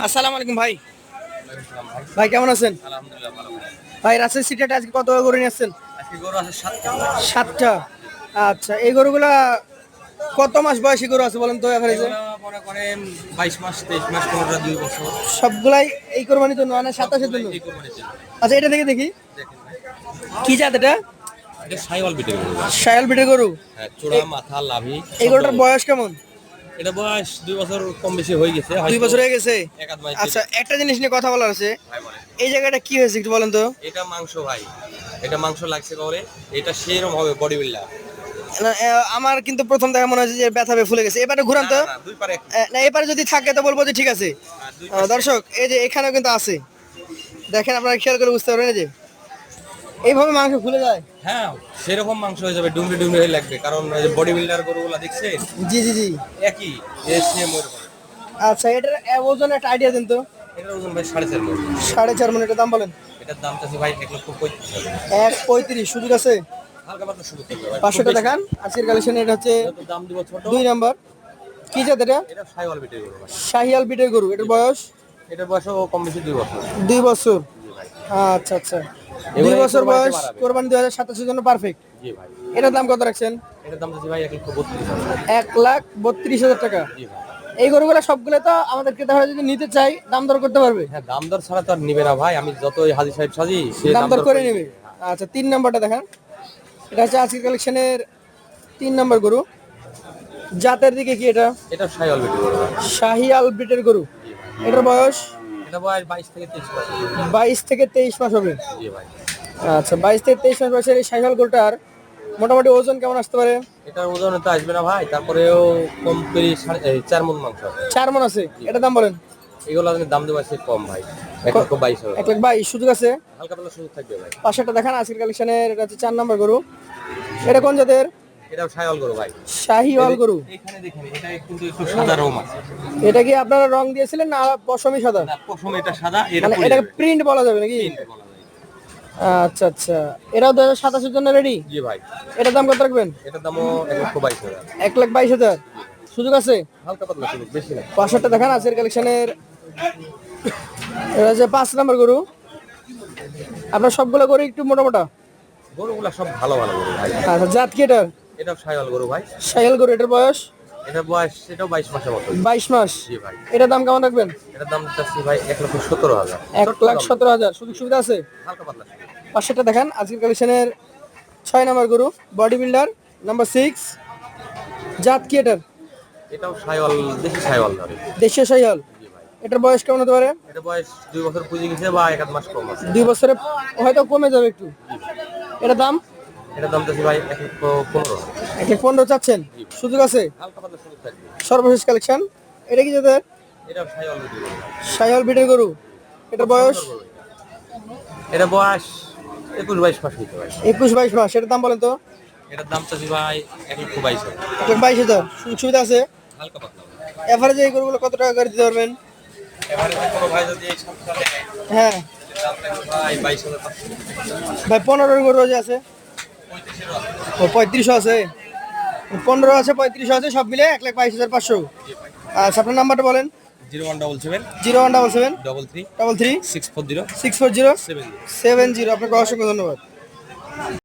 আসসালামু আলাইকুম ভাই। ভাই কেমন আছেন? আলহামদুলিল্লাহ ভালো ভাই। ভাই রাজশাহী সিটিতে আজকে কত গরু নিয়ে আসছেন? আজকে গরু আছে ৭টা। সাতটা। আচ্ছা, এই গরুগুলা কত মাস বয়সী গরু আছে বলেন তো এভারেজে? এগুলো মনে করেন ২২ মাস ২৩ মাস কোনটা ২ বছর। সবগুলাই এই কোরবানির জন্য মানে 27-এর সবগুলোই জন্য? এই কোরবানির জন্য। আচ্ছা, এটা থেকে দেখি দেখেন ভাই। কি জাত এটা? এটা সাইওয়াল বিটের গরু ভাই। শায়াল বিটের গরু। হ্যাঁ, চূড়া মাথা লাভি এই সব গরুটার বড়। বয়স কেমন? এটা বয়স ২ বছর কম বেশি হয়ে গেছে 2 বছর হয়ে গেছে। এক আধ মাস আচ্ছা, একটা জিনিস নিয়ে কথা বলার আছে। ভাই বলে। এই জায়গাটা কি হয়েছে একটু বলেন তো? এটা মাংস ভাই। এটা মাংস লাগছে বলে এটা সেরকম হবে বডি বিল্ডার। না, আমার কিন্তু প্রথম দেখা মনে হচ্ছে যে ব্যথা ফুলে গেছে। এবারে ঘুরান তো। না দুই পারে এক। না, এবারে যদি থাকে তো বলবো যে ঠিক আছে। আর দুই পাশে দর্শক, এই যে এখানেও কিন্তু আছে, দেখেন আপনারা খেয়াল করে বুঝতে পারবেন এই যে এইভাবে মাংস ফুলে যায়। হ্যাঁ, সেরকম মাংস হয়ে যাবে ডুমরি ডুমরি হয়ে লাগবে কারণ বডি বিল্ডার গরুগুলা দেখছেন জি জি জি। একই সেম ওরকম। আচ্ছা, এটার ওজন একটা আইডিয়া দিন তো। এটার ওজন ভাই 4.5 মণ। 4.5 মণ, এটার দাম বলেন। এটার দাম চাচ্ছি ভাই 1,35,000। 1.35 সুযোগ আছে? হালকা পাতলা শুরু করবে ভাই। 500 টাকা দেখান। আজকের কালেকশন এটা হচ্ছে এটা তো দাম দিব ছোট। 2 নাম্বার। কি জাত এটা? এটা সাইওয়াল বিটের গরু ভাই। শাহিয়াল বিটের গরু। এটার বয়স এটার বয়সও কম বেশি 2 বছর। 2 বছর। জি ভাই। আচ্ছা আচ্ছা, 2 এগুলো বছর কোরবানিতে বয়স, বাড়াবে। কোরবানি 2027 এর জন্য পারফেক্ট। জি ভাই। এটার দাম কত রাখছেন? এটার দাম চাচ্ছি ভাই 1,32,000। 1,32,000 টাকা। জি ভাই। এই গরুগুলো সবগুলো তো আমাদের ক্রেতারা যদি নিতে চাই দাম দর করতে পারবে? হ্যাঁ, দাম দর ছাড়া তো আর নিবে না ভাই। আমি যতই হাজি সাহেব সাজি সে দাম দর করে নিবে। নেবে। আচ্ছা, 3 নাম্বারটা দেখান। এটা হচ্ছে আজকের কালেকশনের 3 নাম্বার গরু। জাতের দিকে কি এটা? এটা সাইওয়াল বিটের গরু ভাই। শাহিয়াল ব্রিডের গরু। জি ভাই। এটার বয়স এটা বয়স 22 থেকে 23 মাস। 22 থেকে 23 মাস হবে। জি ভাই। আচ্ছা, 22 থেকে 23 মাস বয়সের এই শাহিয়াল গরুটার মোটামুটি ওজন কেমন আসতে পারে? এটার ওজন তো আসবে না ভাই, তারপরেও কম করে 4 মণ মাংস হবে। 4 মণ আছে। এটার দাম বলেন। এগুলো আপনি দাম দেওয়া আছে কম ভাই, 1,22,000। 1,22,000 সুযোগ আছে? হালকা পাতলা সুযোগ থাকবে ভাই। পাশেরটা দেখান। আজকের কালেকশনের এটা হচ্ছে 4 নাম্বার গরু। এটা কোন জাতের? এটাও সাইওয়াল গরু ভাই। শাহিওয়াল গরু। এখানে দেখেন এটা কিন্তু একটু সাদা রোম আছে। এটা কি আপনারা রং দিয়েছিলেন না পশমি সাদা? না, প্রথম এটা সাদা, এটা মানে পড়ে এটা যাবে। প্রিন্ট বলা যাবে নাকি? তিনটে বলা যায়। আচ্ছা আচ্ছা, এটাও 2027 এর জন্য রেডি? জি ভাই। এটার দাম কত রাখবেন? এটার দামও 1,22,000। 1,22,000 সুযোগ আছে? হালকা পাতলা সুযোগ, বেশি না। পাশেরটা দেখান। আজকের কালেকশনের এটা হচ্ছে 5 নাম্বার গরু। আপনার সবগুলো গরু একটু মোটা মোটা। গরুগুলা সব ভালো ভালো গরু ভাই। আচ্ছা, জাত কি এটা? এটাও সাইওয়াল গরু ভাই। শাহিয়াল গরু। এটার বয়স এটার বয়স এটাও 22 মাসের মতো। 22 মাস। জি ভাই। এটার দাম কেমন রাখবেন? এটার দাম চাচ্ছি ভাই 1,17,000। 1,17,000 সুযোগ সুবিধা আছে? হালকা পাতলা সুযোগ। পাশেরটা দেখান। আজকের কালেকশনের 6 নাম্বার গরু, বডি বিল্ডার নাম্বার 6। জাত কি এটার? এটাও সাইওয়াল, দেশি সাইওয়াল ধরে। দেশীয় শাহিয়াল। জি ভাই। এটার বয়স কেমন হতে পারে? এটা বয়স 2 বছর পুজে গেছে বা 1 আধ মাস কম আছে। 2 বছরে হয়তো কমে যাবে একটু। এটার দাম? এটার দাম চাচ্ছি ভাই 1,15,000। 1,15,000 চাচ্ছেন? সুযোগ আছে? হালকা পাতলা সুযোগ থাকবে। সর্বশেষ কালেকশন। এটা কি জাতের? এটাও সাইওয়াল গরু। শাহিয়াল ব্রিডের গরু। এটার বয়স? এটা বয়স 21-22 মাস হইতে পারে। 21-22 মাস। এটার দাম বলেন তো? এটার দাম চাচ্ছি ভাই 1,22,000। 1,22,000 সুযোগ সুবিধা আছে? হালকা পাতলা। এভারেজে এই গরুগুলো কত টাকা করে দিতে পারবেন? এবারে কোনো ভাই যদি এই সপ্তাহে নেয়, হ্যাঁ দাম লাগবে ভাই 22,500। ভাই, 15 গরু যে আছে? 35,000 আছে। ও 3500 আছে। 15 আছে, 3500 আছে, সব মিলে 1,22,500। জি ভাই। আচ্ছা, আপনার নাম্বারটা বলেন। 0177 0177 33 33 640 640 70। 70। আপনাকে অসংখ্য ধন্যবাদ।